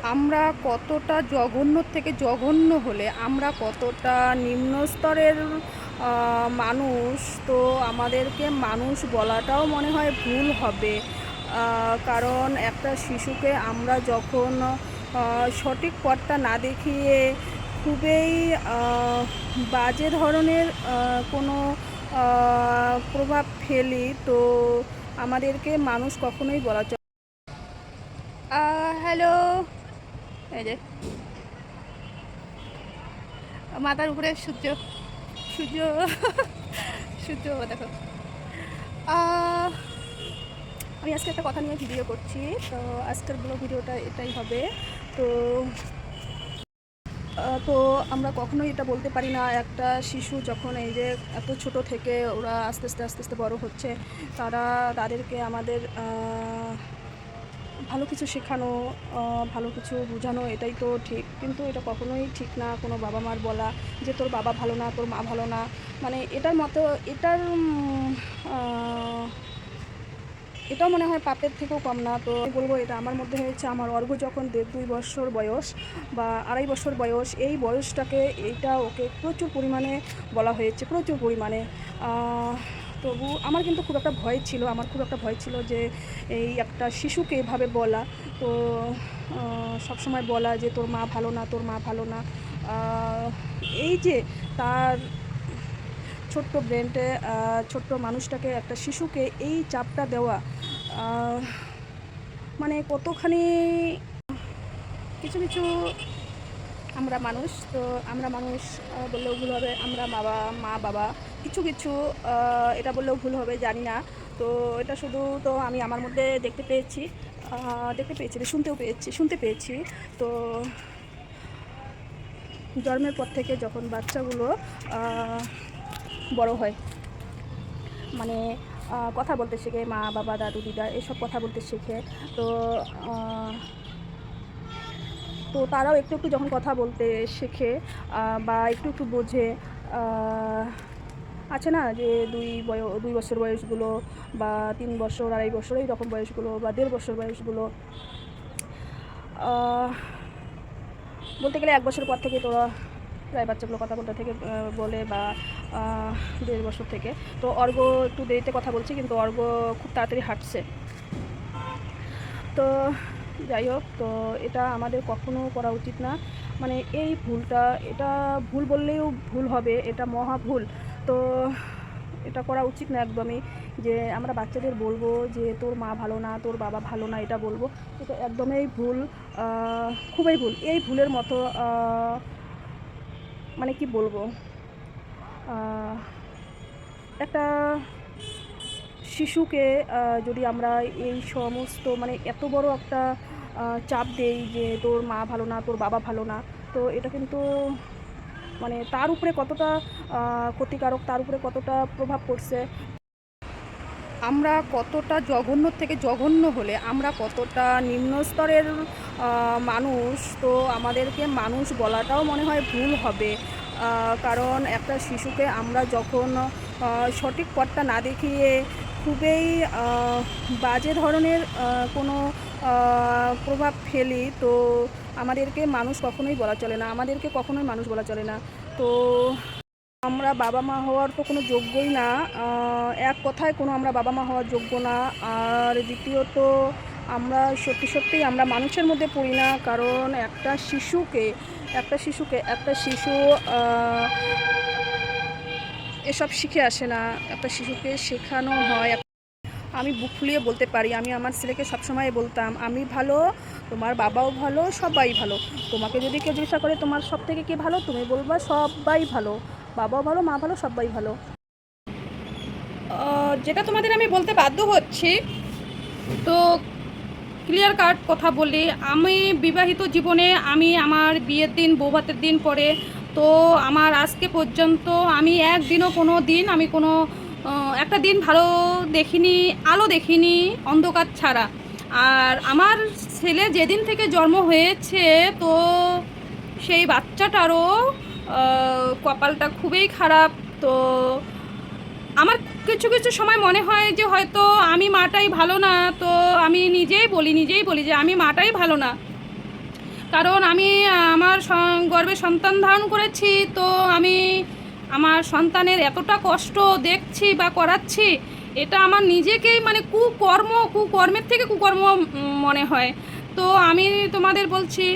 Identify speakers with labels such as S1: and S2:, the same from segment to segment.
S1: আমরা কতটা জঘন্য থেকে জঘন্য হলে আমরা কতটা নিম্ন স্তরের মানুষ, তো আমাদেরকে মানুষ বলাটাও মনে হয় ভুল হবে। কারণ একটা শিশুকে আমরা যখন সঠিক পথটা না দেখিয়ে খুবই বাজে ধরনের কোনো প্রভাব ফেলি, তো আমাদেরকে মানুষ কখনোই বলা চলে। হ্যালো, এই যে মাথার উপরে সূর্য, সূর্য, সূর্য দেখো। আমি আজকে একটা কথা নিয়ে ভিডিও করছি, তো আজকের ভিডিওটা এটাই হবে। তো তো আমরা কখনোই এটা বলতে পারি না, একটা শিশু যখন এই যে এত ছোট থেকে ওরা আস্তে আস্তে আস্তে আস্তে বড় হচ্ছে, তাদেরকে আমাদের ভালো কিছু শেখানো, ভালো কিছু বোঝানো, এটাই তো ঠিক। কিন্তু এটা কখনোই ঠিক না কোনো বাবা মার বলা যে তোর বাবা ভালো না, তোর মা ভালো না। মানে এটার মতো এটাও মনে হয় পাপের থেকেও কম না। তো আমি বলবো এটা আমার মধ্যে হয়েছে। আমার অর্ঘ্য যখন 2 বছর বয়স বা 2.5 বছর বয়স, এই বয়সটাকে ওকে প্রচুর পরিমাণে বলা হয়েছে, প্রচুর পরিমাণে। তবু আমার কিন্তু খুব একটা ভয় ছিল যে এই একটা শিশুকে এভাবে বলা। তো সবসময় বলা যে তোর মা ভালো না, তোর মা ভালো না। এই যে তার ছোট্ট ব্রেনটে, ছোট্ট মানুষটাকে, একটা শিশুকে এই চাপটা দেওয়া, মানে কতখানি। কিছু কিছু আমরা মানুষ, তো আমরা মানুষ বললেও ভুল হবে। আমরা মা বাবা কিছু কিছু এটা বললেও ভুল হবে, জানি না। তো এটা শুধু তো আমি আমার মধ্যে দেখতে পেয়েছি, শুনতে পেয়েছি। তো জন্মের পর থেকে যখন বাচ্চাগুলো বড় হয়, মানে কথা বলতে শেখে, মা বাবা দাদু দিদা এসব কথা বলতে শেখে। তো তো তারাও একটু একটু যখন কথা বলতে শেখে বা একটু একটু বোঝে, আছে না যে 2 বছর বয়সগুলো বা 3 বছর 2.5 বছর এইরকম বয়সগুলো বা 1.5 বছর বয়সগুলো, বলতে গেলে 1 বছর পর থেকে তোরা প্রায় বাচ্চাগুলো কথা বলতে থেকে বলে, বা 1.5 বছর থেকে। তো অর্ঘ্য একটু দেরিতে কথা বলছি, কিন্তু অর্ঘ্য খুব তাড়াতাড়ি হাঁটছে। তো যাই হোক, তো এটা আমাদের কখনো করা উচিত না। মানে এই ভুলটা, এটা ভুল বললেও ভুল হবে, এটা মহা ভুল। তো এটা করা উচিত না একদমই, যে আমরা বাচ্চাদের বলবো যে তোর মা ভালো না, তোর বাবা ভালো না, এটা বলবো। এটা একদমই ভুল, খুবই ভুল। এই ভুলের মতো মানে কি বলবো, একটা শিশুকে যদি আমরা এই সমস্ত, মানে এত বড় একটা চাপ দেই যে তোর মা ভালো না, তোর বাবা ভালো না, তো এটা কিন্তু মানে তার উপরে কতটা ক্ষতিকারক, তার উপরে কতটা প্রভাব পড়ছে। আমরা কতটা জঘন্য থেকে জঘন্য হলে আমরা কতটা নিম্ন স্তরের মানুষ, তো আমাদেরকে মানুষ বলাটাও মনে হয় ভুল হবে। কারণ একটা শিশুকে আমরা যখন সঠিক পথটা না দেখিয়ে খুবই বাজে ধরনের কোনো প্রভাব ফেলি, তো আমাদেরকে মানুষ কখনোই বলা চলে না, মানুষ বলা চলে না। তো আমরা বাবা মা হওয়ার তো কোনো যোগ্যই না, এক কথায় আমরা বাবা মা হওয়ার যোগ্য না। আর দ্বিতীয়ত আমরা সত্যিই আমরা মানুষের মধ্যে পড়ি না। কারণ একটা শিশু এসব শিখে আসে না, একটা শিশুকে শেখানো হয়। আমি বুক ফুলিয়ে বলতে পারি, আমি আমার ছেলেকে সবসময় বলতাম আমি ভালো, তোমার বাবাও ভালো, সবাই ভালো। তোমাকে যদি কেউ জিজ্ঞাসা করে তোমার সব থেকে কে ভালো, তুমি বলবা সবাই ভালো, বাবাও ভালো, মা ভালো, সবাই ভালো। যেটা তোমাদের আমি বলতে বাধ্য হচ্ছি, তো ক্লিয়ার কাট কথা বলি। আমি বিবাহিত জীবনে, আমি আমার বিয়ের দিন, বৌভাতের দিন পরে, তো আমার আজকে পর্যন্ত আমি একদিনও কোনো দিন আমি কোনো একটা দিন ভালো দেখিনি, আলো দেখিনি অন্ধকার ছাড়া। আর আমার ছেলে যেদিন থেকে জন্ম হয়েছে, তো সেই বাচ্চাটারও কপালটা খুবই খারাপ। তো আমার কিছু কিছু সময় মনে হয় যে হয়তো আমি মাটাই ভালো না। তো আমি নিজেই বলি যে আমি মাটাই ভালো না।
S2: কারণ আমি আমার গর্ভে সন্তান ধারণ করেছি, তো আমি আমার সন্তানের এতটা কষ্ট দেখছি বা করাচ্ছি, এটা আমার নিজেকেই মানে কুকর্মের থেকে কুকর্ম মনে হয়। তো আমি তোমাদের বলছি,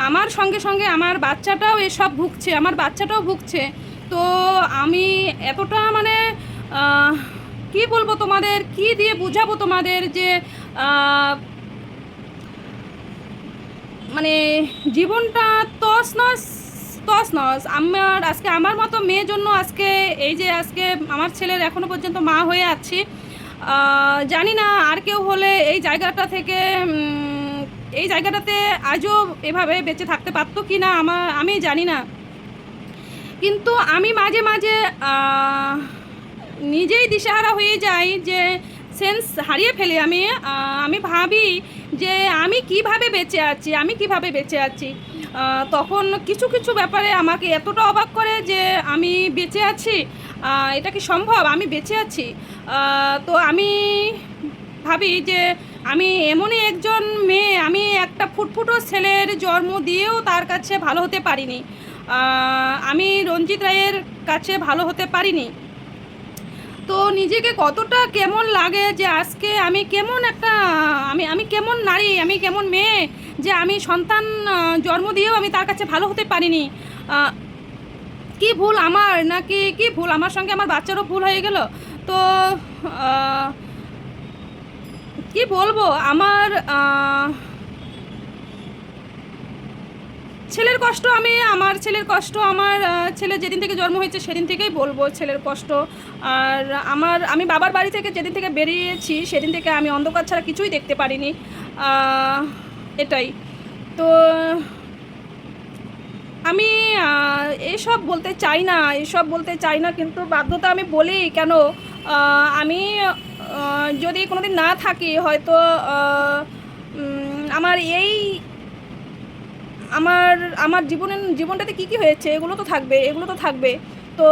S2: আমার সঙ্গে সঙ্গে আমার বাচ্চাটাও এসব ভুগছে, আমার বাচ্চাটাও ভুগছে। তো আমি এতটা মানে কি বলবো তোমাদের, কি দিয়ে বুঝাবো তোমাদের যে মানে জীবনটা তছনছ তছনছ। আজকে আমার মতো মেয়ের জন্য আজকে এই যে আজকে আমার ছেলের এখনো পর্যন্ত মা হয়ে আছি। জানি না আর কেউ হলে এই জায়গাটা থেকে এই জায়গাটাতে আজও এভাবে বেঁচে থাকতে পারতো কি না আমি জানি না। কিন্তু আমি মাঝে মাঝে নিজেই দিশেহারা হয়ে যাই, যে সেন্স হারিয়ে ফেলি। আমি ভাবি যে আমি কিভাবে বেঁচে আছি। তখন কিছু কিছু ব্যাপারে আমাকে এতটা অবাক করে যে আমি বেঁচে আছি, এটা কি সম্ভব, আমি বেঁচে আছি। তো আমি ভাবি যে আমি এমনই একজন মেয়ে, আমি একটা ফুটফুটো ছেলের জন্ম দিয়েও তার কাছে ভালো হতে পারিনি। আমি রঞ্জিত রায়ের কাছে ভালো হতে পারিনি। তো নিজেকে কতটা কেমন লাগে যে আজকে আমি কেমন একটা আমি কেমন নারী, আমি কেমন মেয়ে যে আমি সন্তান জন্ম দিয়েও আমি তার কাছে ভালো হতে পারিনি। কি ভুল আমার, নাকি কি ভুল আমার সঙ্গে আমার বাচ্চারও ভুল হয়ে গেল। তো কি বলবো, আমার ছেলের কষ্ট আমার ছেলে যেদিন থেকে জন্ম হয়েছে সেদিন থেকেই বলবো ছেলের কষ্ট। আর আমি বাবার বাড়ি থেকে যেদিন থেকে বেরিয়েছি সেদিন থেকে আমি অন্ধকার ছাড়া কিছুই দেখতে পারিনি। এটাই তো আমি এসব বলতে চাই না, কিন্তু বাধ্যতা আমি বলি কেন। আমি যদি কোনোদিন না থাকি, হয়তো আমার আমার জীবনটাতে কী হয়েছে এগুলো তো থাকবে। তো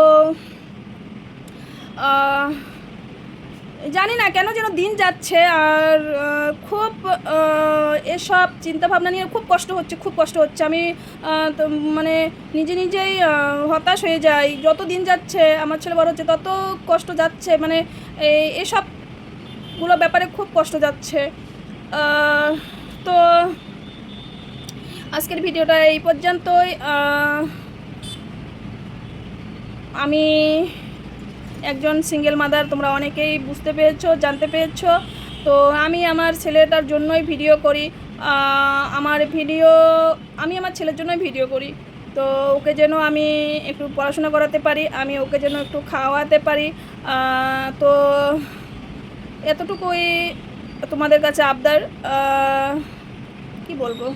S2: জানি না কেন যেন দিন যাচ্ছে, আর খুব এসব চিন্তাভাবনা নিয়ে খুব কষ্ট হচ্ছে। আমি তো মানে নিজেই হতাশ হয়ে যাই। যত দিন যাচ্ছে, আমার ছেলে বড় হচ্ছে, তত কষ্ট যাচ্ছে। মানে এসবগুলো ব্যাপারে খুব কষ্ট যাচ্ছে। তো আজকের ভিডিওটা এই পর্যন্তই। আমি একজন সিঙ্গেল মাদার, তোমরা অনেকেই বুঝতে পেরেছো, জানতে পেরেছো। তো আমি আমার ছেলেটার জন্যই ভিডিও করি। আমি আমার ছেলের জন্যই ভিডিও করি। তো ওকে যেন আমি একটু পড়াশোনা করাতে পারি, আমি ওকে যেন একটু খাওয়াতে পারি। তো এতটুকুই তোমাদের কাছে আবদার, কি বলবো।